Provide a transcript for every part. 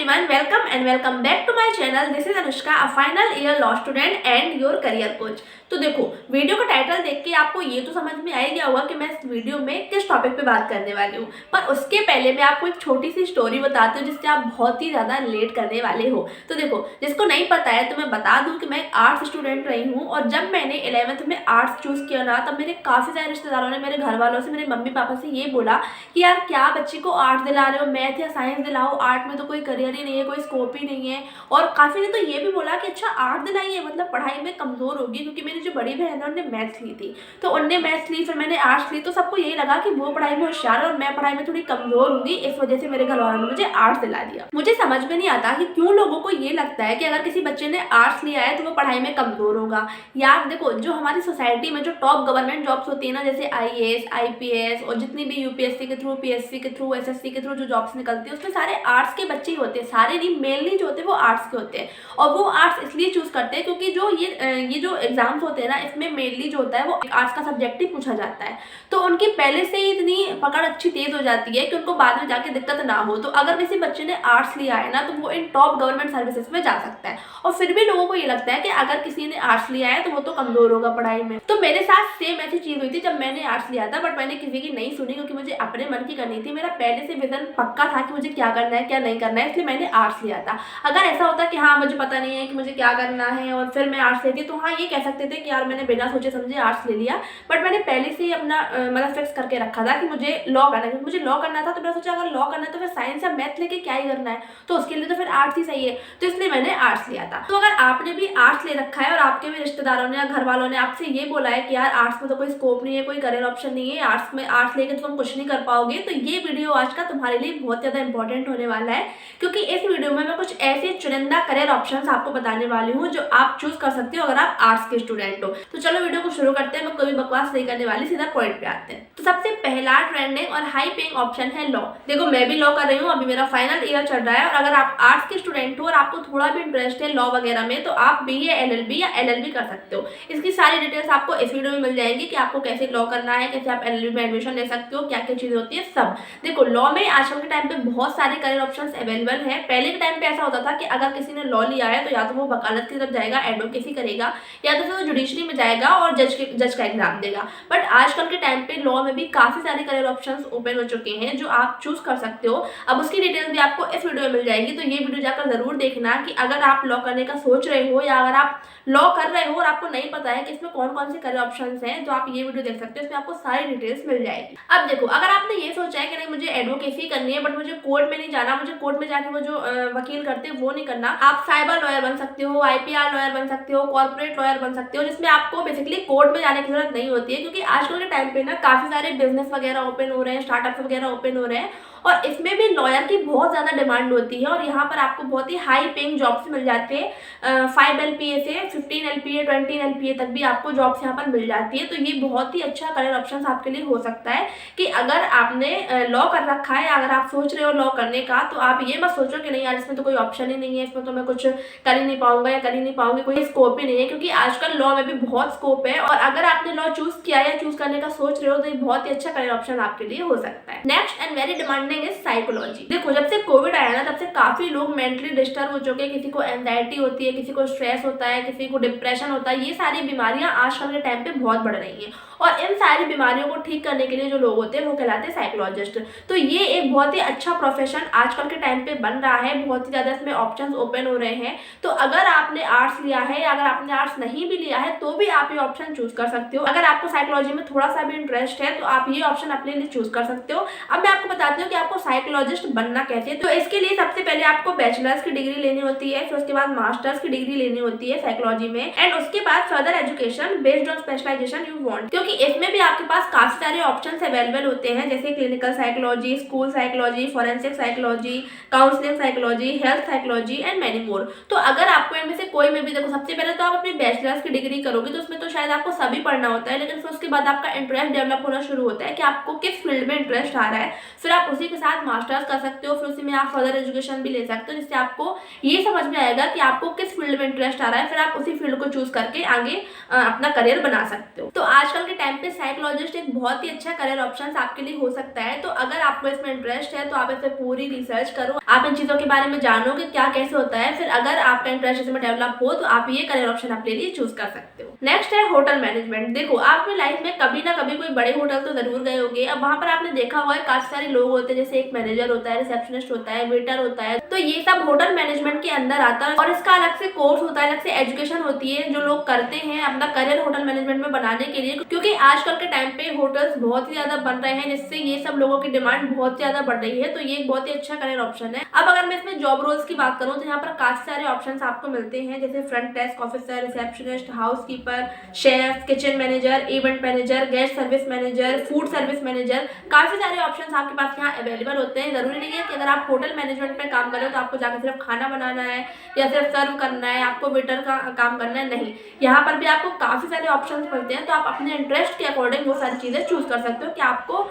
everyone, welcome and welcome back to my channel. This is Anushka, a final year law student and your career coach. तो देखो, video का title देख के आपको ये तो समझ में आ ही गया होगा कि मैं इस वीडियो में किस टॉपिक पे बात करने वाली हूँ। पर उसके पहले मैं आपको एक छोटी सी स्टोरी बताती हूँ जिससे आप बहुत ही ज़्यादा रिलेट करने वाले हो। तो देखो, जिसको नहीं पता है तो मैं बता दूँ कि मैं एक आर्ट्स स्टूडेंट रही हूँ और जब मैंने 11th में आर्ट्स चूज़ किया ना, तब मेरे काफ़ी सारे रिश्तेदारों ने, मेरे घर वालों से, मेरे मम्मी पापा से ये बोला कि यार क्या बच्ची को आर्ट्स दिला रहे हो, मैथ या साइंस दिलाओ, आर्ट में तो कोई करियर ही नहीं है, कोई स्कोप ही नहीं है। और काफ़ी ने तो ये भी बोला कि अच्छा आर्ट दिलाइए, मतलब पढ़ाई में कमज़ोर होगी, क्योंकि मेरी जो बड़ी बहन है उन्होंने मैथ्स ली थी, तो उनने मैथ्स ली, फिर मैंने आर्ट्स ली, तो सबको यही लगा कि वो पढ़ाई में होशियार है और मैं पढ़ाई में थोड़ी कमज़ोर होंगी, इस वजह से मेरे घर वालों ने मुझे आर्ट्स दिला दिया। मुझे समझ में नहीं आता कि क्यों लोगों को ये लगता है कि अगर किसी बच्चे ने आर्ट्स लिया है तो वो पढ़ाई में कमज़ोर होगा। यार देखो, जो हमारी सोसाइटी में जो टॉप गवर्नमेंट जॉब्स होती है ना, जैसे IAS, IPS और जितनी भी UPSC के थ्रू, PSC के थ्रू, SSC के थ्रू जो जॉब्स निकलती है, उसमें सारे आर्ट्स के बच्चे ही होते हैं, सारे नहीं, मेनली जो होते हैं वो आर्ट्स के होते हैं। और वो आर्ट्स इसलिए चूज़ करते हैं क्योंकि जो ये जो एग्जाम्स होते हैं ना, इसमें मेनली जो होता है वो आर्ट्स का सब्जेक्ट ही पूछा जाता है, तो उनकी पहले से ही इतनी पकड़ अच्छी तेज हो जाती है कि उनको बाद में जाके दिक्कत ना हो। तो अगर किसी बच्चे ने आर्ट्स लिया है ना, तो वो इन टॉप गवर्नमेंट सर्विसेज में जा सकता है। और फिर भी लोगों को ये लगता है कि अगर किसी ने आर्ट्स लिया है तो वो तो कमजोर होगा पढ़ाई में। तो मेरे साथ सेम ऐसी चीज हुई थी जब मैंने आर्ट्स लिया था, बट मैंने किसी की नहीं सुनी क्योंकि मुझे अपने मन की करनी थी। मेरा पहले से विजन पक्का था कि मुझे क्या करना है क्या नहीं करना है, इसलिए मैंने आर्ट्स लिया था। अगर ऐसा होता कि हाँ मुझे पता नहीं है कि मुझे क्या करना है और फिर मैं आर्ट्स लेती, तो हाँ ये कह सकते थे कि यार मैंने बिना सोचे समझे आर्ट्स ले लिया। बट मैंने पहले से ही अपना मतलब फिक्स करके रखा था कि मुझे लॉ करना है। मुझे लॉ करना था तो मैंने सोचा अगर लॉ करना है तो फिर साइंस या मैथ लेके क्या ही करना है, तो उसके लिए तो फिर आर्ट्स ही सही है, तो इसलिए मैंने आर्ट्स लिया था। तो अगर आपने भी आर्ट्स ले रखा है और आपके भी रिश्तेदारों ने या घर वालों ने आपसे ये बोला है कि यार आर्ट्स में तो कोई स्कोप नहीं है, कोई करियर ऑप्शन नहीं है, आर्ट्स में आर्ट्स लेके तो तुम कुछ नहीं कर पाओगे, तो ये वीडियो आज का तुम्हारे लिए बहुत ज़्यादा इंपॉर्टेंट होने वाला है, क्योंकि इस वीडियो में मैं कुछ ऐसे चुनिंदा करियर ऑप्शंस आपको बताने वाली हूँ जो आप चूज कर सकते हो अगर आप आर्ट्स के स्टूडेंट हो। तो चलो वीडियो को शुरू करते हैं, मैं कोई बकवास नहीं करने वाली, सीधा पॉइंट पे आते हैं। तो सबसे पहला ट्रेंडिंग और हाई पेइंग ऑप्शन है लॉ। देखो मैं भी लॉ कर रही हूँ, अभी मेरा फाइनल ईयर चल रहा है, और अगर आप आर्ट्स के स्टूडेंट हो और आपको थोड़ा भी इंटरेस्ट है लॉ वगैरह में, तो आप BA LLB या LLB कर सकते हो। इसकी सारी डिटेल्स आपको इस वीडियो में मिल जाएंगी कि आपको कैसे लॉ करना है, कैसे आप LLB में एडमिशन ले सकते हो, क्या क्या चीजें होती है सब। देखो लॉ में आजकल के टाइम पे बहुत सारे करियर ऑप्शंस अवेलेबल है। पहले के टाइम पे ऐसा होता था कि अगर किसी ने लॉ लिया है तो या तो वो वकालत की तरफ जाएगा, एडवोकेसी करेगा, या तो फिर वो जुडिशरी में जाएगा और जज का एग्जाम देगा। बट आजकल के टाइम पे लॉ में भी काफी सारे करियर ऑप्शंस ओपन हो चुके हैं जो आप चूज कर सकते हो। अब उसकी डिटेल्स भी आपको इस वीडियो में मिल जाएगी, तो ये वीडियो जाकर जरूर देखना कि अगर आप लॉ करने का सोच रहे हो या अगर आप लॉ कर रहे हो और आपको नहीं पता है कि इसमें कौन कौन से करियर ऑप्शंस हैं, तो आप ये वीडियो देख सकते हो, इसमें आपको सारी डिटेल्स मिल जाएगी। अब देखो, अगर आपने ये सोचा है कि नहीं मुझे एडवोकेसी करनी है बट मुझे कोर्ट में नहीं जाना, मुझे कोर्ट में जाके वो जो वकील करते हैं वो नहीं करना, आप साइबर लॉयर बन सकते हो, IPR लॉयर बन सकते हो, कॉर्पोरेट लॉयर बन सकते हो, जिसमें आपको बेसिकली कोर्ट में जाने की जरूरत नहीं होती है, क्योंकि आजकल के टाइम पे ना काफी सारे बिजनेस वगैरह ओपन हो रहे हैं, स्टार्टअप वगैरह ओपन हो रहे हैं, और इसमें भी लॉयर की बहुत ज़्यादा डिमांड होती है, और यहाँ पर आपको बहुत ही हाई पेइंग जॉब्स मिल जाते हैं। 5 LPA से 15 LPA 20 LPA तक भी आपको जॉब्स यहाँ पर मिल जाती है। तो ये बहुत ही अच्छा करियर ऑप्शन आपके लिए हो सकता है कि अगर आपने लॉ कर रखा है, अगर आप सोच रहे हो लॉ करने का, तो आप ये मत सोचो कि नहीं यार इसमें तो कोई ऑप्शन ही नहीं है, इसमें तो मैं कुछ कर ही नहीं पाऊंगा या कर ही नहीं पाऊंगी, कोई स्कोप ही नहीं है, क्योंकि आजकल लॉ में भी बहुत स्कोप है। और अगर आपने लॉ चूज किया या चूज करने का सोच रहे हो, तो ये बहुत ही अच्छा करियर ऑप्शन आपके लिए हो सकता है। Next and very demanding is psychology. देखो जब से कोविड आया ना, तब से काफी लोग मेंटली डिस्टर्ब हो चुके हैं, किसी को एंजाइटी होती है, किसी को स्ट्रेस होता है, किसी को डिप्रेशन होता है, ये सारी बीमारियां आजकल के टाइम पे बहुत बढ़ रही हैं, और इन सारी बीमारियों को ठीक करने के लिए जो लोग होते हैं वो कहलाते हैं साइकोलॉजिस्ट। तो ये एक बहुत ही अच्छा प्रोफेशन आजकल के टाइम पे बन रहा है, बहुत ही ज्यादा इसमें ऑप्शंस ओपन हो रहे हैं। तो अगर आपने आर्ट्स लिया है या अगर आपने आर्ट्स नहीं भी लिया है तो भी आप ये ऑप्शन चूज कर सकते हो। अगर आपको साइकोलॉजी में थोड़ा सा भी इंटरेस्ट है तो आप ये ऑप्शन अपने लिए चूज कर सकते हो। अब मैं आपको बताती हूँ कि आपको साइकोलॉजिस्ट बनना कैसे है। तो इसके लिए सबसे पहले आपको बैचलर्स की डिग्री लेनी होती है, फिर उसके बाद मास्टर्स की डिग्री लेनी होती है साइकोलॉजी में, एंड उसके बाद further education based on specialization you want, क्योंकि इसमें भी आपके पास काफी सारे ऑप्शंस अवेलेबल होते हैं, जैसे clinical psychology, school psychology, forensic psychology, counselling psychology, health psychology and many more. तो अगर आपको इनमें से कोई में भी, देखो सबसे पहले तो आप अपनी बैचलर्स की डिग्री करोगे तो उसमें तो शायद आपको सभी पढ़ना होता है, लेकिन फिर उसके बाद आपका इंटरेस्ट डेवलप होना शुरू होता है कि आपको किस फील्ड में इंटरेस्ट आ रहा है, फिर आप उसी के साथ मास्टर्स कर सकते हो, फिर उसी में आप फर्दर एजुकेशन भी ले सकते हो, जिससे आपको ये समझ में आएगा कि आपको किस फील्ड में इंटरेस्ट आ रहा है, फिर आप उसी फील्ड को चूज करके आगे अपना करियर बना सकते हो। तो आजकल के टाइम पे साइकोलॉजिस्ट एक बहुत ही अच्छा करियर ऑप्शन आपके लिए हो सकता है। तो अगर आपको इसमें इंटरेस्ट है तो आप इस पर पूरी रिसर्च करो, आप इन चीजों के बारे में जानो कि क्या कैसे होता है, फिर अगर आपका इंटरेस्ट इसमें डेवलप हो तो आप ये करियर ऑप्शन अपने लिए चूज कर सकते हो। नेक्स्ट है होटल मैनेजमेंट। देखो, आप अपनी लाइफ में कभी ना कभी कोई बड़े होटल तो जरूर गए होंगे। अब वहां पर आपने देखा होगा काफी सारे लोग होते हैं, जैसे एक मैनेजर होता है, रिसेप्शनिस्ट होता है, वेटर होता है, तो ये सब होटल मैनेजमेंट के अंदर आता है और इसका अलग से कोर्स होता है, अलग से एजुकेशन होती है जो लोग करते हैं अपना करियर होटल मैनेजमेंट में बनाने के लिए, क्योंकि आजकल के टाइम पे होटल्स बहुत ही ज्यादा बन रहे हैं, जिससे ये सब लोगों की डिमांड बहुत ज्यादा बढ़ रही है। तो ये एक बहुत ही अच्छा करियर ऑप्शन है। अब अगर मैं इसमें जॉब रोल्स की बात करूं तो यहाँ पर काफी सारे ऑप्शंस आपको मिलते हैं, जैसे front desk officer, receptionist, housekeeper, chef, kitchen manager, event manager, guest service manager, food service manager. काफी सारे ऑप्शंस आपके पास यहाँ अवेलेबल होते हैं। जरूरी नहीं है कि अगर आप होटल मैनेजमेंट में काम कर रहे हो तो आपको जाकर सिर्फ खाना बनाना है या सिर्फ सर्व करना है, आपको वेटर का काम करना है, नहीं, यहाँ पर भी आपको काफी सारे ऑप्शंस मिलते हैं। तो आप अपने इंटरेस्ट के अकॉर्डिंग वो सारी चीजें चूज कर सकते हो कि आपको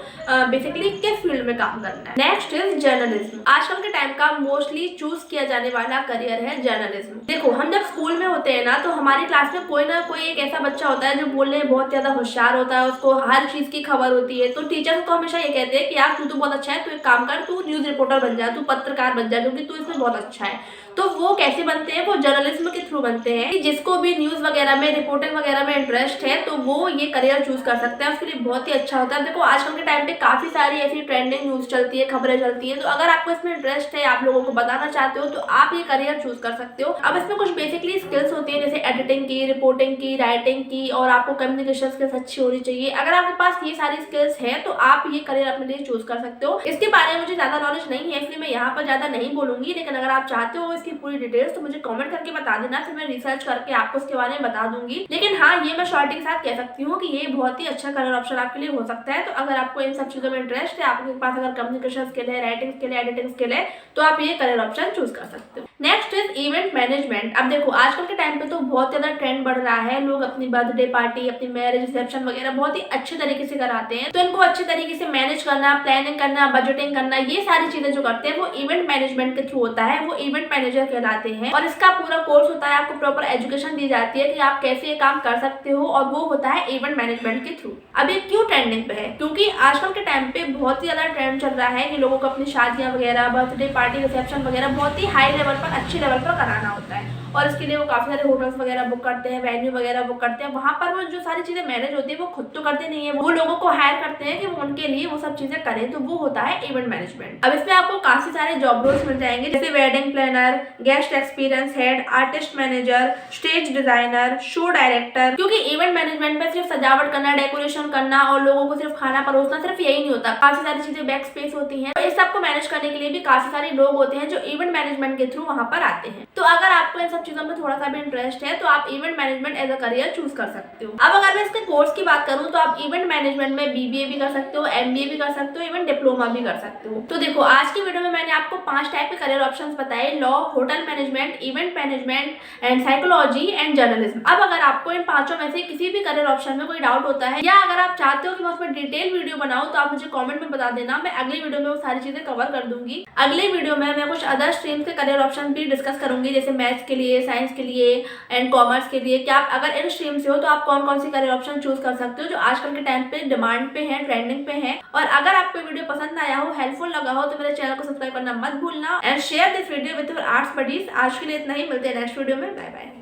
बेसिकली किस फील्ड में काम करना है। Next is journalism. आजकल के टाइम का मोस्टली चूज किया जाने वाला करियर है जर्नलिज्म। देखो, हम जब स्कूल में होते हैं ना, तो हमारी क्लास में कोई ना कोई एक ऐसा बच्चा होता है जो बोलने में बहुत ज्यादा होशियार होता है, उसको हर चीज की खबर होती है। तो टीचर को हमेशा ये कहते हैं कि यार तू तो बहुत अच्छा है, तू एक काम कर, तू न्यूज रिपोर्टर बन जा, तू पत्रकार बन जा, क्योंकि तू इसमें बहुत अच्छा है। तो वो कैसे बनते हैं? वो जर्नलिज्म के थ्रू बनते हैं कि जिसको भी न्यूज वगैरह में, रिपोर्टिंग वगैरह में इंटरेस्ट है तो वो ये करियर चूज कर सकता है, उसके लिए बहुत ही अच्छा होता है। देखो, आजकल के टाइम पे काफी सारी ऐसी ट्रेंडिंग न्यूज चलती है, खबरें चलती है, तो अगर आपको इसमें इंटरेस्ट है, आप लोगों को बताना चाहते हो, तो आप ये करियर चूज कर सकते हो। अब इसमें कुछ बेसिकली स्किल्स होती है, जैसे एडिटिंग की, रिपोर्टिंग की, राइटिंग की, और आपको कम्युनिकेशन स्किल्स अच्छी होनी चाहिए। अगर आपके पास ये सारी स्किल्स है तो आप ये करियर अपने लिए चूज कर सकते हो। इसके बारे में मुझे ज्यादा नॉलेज नहीं है, इसलिए मैं यहाँ पर ज्यादा नहीं बोलूंगी, लेकिन अगर आप चाहते हो इसकी पूरी डिटेल्स तो मुझे कमेंट करके बता देना, फिर मैं रिसर्च करके आपको इसके बारे में बता दूंगी। लेकिन हाँ, ये मैं शॉर्टी के साथ कह सकती हूँ कि ये बहुत ही अच्छा करियर ऑप्शन आपके लिए हो सकता है। तो अगर आपको इन सब चीजों में इंटरेस्ट है, आपके पास अगर कम्युनिकेशन स्किल है, राइटिंग स्किल है, एडिटिंग स्किल है, तो आप ये करियर ऑप्शन चूज कर सकते हो। Next is event management. अब देखो, आजकल के टाइम पे तो बहुत ज्यादा ट्रेंड बढ़ रहा है, लोग अपनी बर्थडे पार्टी, अपनी मैरिज रिसेप्शन वगैरह बहुत ही अच्छे तरीके से कराते हैं। तो इनको अच्छे तरीके से मैनेज करना, प्लानिंग करना, बजटिंग करना, ये सारी चीजें जो करते हैं वो इवेंट मैनेजमेंट के थ्रू होता है, वो इवेंट मैनेजर कहलाते हैं। और इसका पूरा कोर्स होता है, आपको प्रॉपर एजुकेशन दी जाती है कि आप कैसे ये काम कर सकते हो, और वो होता है इवेंट मैनेजमेंट के थ्रू। अब ये क्यों ट्रेंडिंग पे है? क्योंकि आजकल के टाइम पे बहुत ही ज्यादा ट्रेंड चल रहा है कि लोगों को अपनी शादियां वगैरह, बर्थडे पार्टी, रिसेप्शन वगैरह बहुत ही हाई लेवल पर, अच्छे लेवल पर कराना होता है, और इसके लिए वो काफी सारे होटल्स वगैरह बुक करते हैं, वेन्यू वगैरह बुक करते हैं। वहां पर वो जो सारी चीजें मैनेज होती है वो खुद तो करते नहीं है, वो लोगों को हायर करते हैं कि वो उनके लिए वो सब चीजें करें, तो वो होता है इवेंट मैनेजमेंट। अब इसमें आपको काफी सारे जॉब रोल्स मिल जाएंगे, जैसे wedding planner, guest experience head, artist manager, stage designer, show director. क्योंकि इवेंट मैनेजमेंट में सिर्फ सजावट करना, डेकोरेशन करना और लोगों को सिर्फ खाना परोसना सिर्फ यही नहीं होता, काफी सारी चीजें बैक स्पेस होती हैं। तो इस सब को मैनेज करने के लिए भी काफी सारे लोग होते हैं जो इवेंट मैनेजमेंट के थ्रू वहां पर आते हैं। तो अगर आपको इन सब चीजों में थोड़ा सा भी इंटरेस्ट है तो आप event management as a career choose कर सकते हो। अब अगर मैं इसके कोर्स की बात करूं तो आप इवेंट मैनेजमेंट में बीबीए भी कर सकते हो, एमबीए भी कर सकते हो, इवन डिप्लोमा भी कर सकते हो। तो देखो, आज की वीडियो में मैंने आपको 5 टाइप के करियर ऑप्शंस बताए, law, hotel management, event management and psychology and journalism. अब अगर आपको इन पांचों में से किसी भी करियर ऑप्शन में कोई डाउट होता है, या अगर आप चाहते हो कि मैं उसमें डिटेल वीडियो बनाऊं, तो आप मुझे कमेंट में बता देना, मैं अगली वीडियो में वो सारी चीजें कवर कर दूंगी। अगली वीडियो में मैं कुछ अदर स्ट्रीम के करियर ऑप्शन भी डिस्कस करूंगी, जैसे मैथ्स के लिए, साइंस के लिए एंड कॉमर्स के लिए। क्या आप अगर इन स्ट्रीम से हो तो आप कौन कौन सी करियर ऑप्शन चूज कर सकते हो जो आजकल के टाइम पे डिमांड पे है, ट्रेंडिंग पे है। और अगर आपको वीडियो पसंद आया हो, हेल्पफुल लगा हो, तो मेरे चैनल को सब्सक्राइब करना मत भूलना and share this video with your arts buddies. आज के लिए इतना ही, मिलते हैं नेक्स्ट वीडियो में। Bye bye.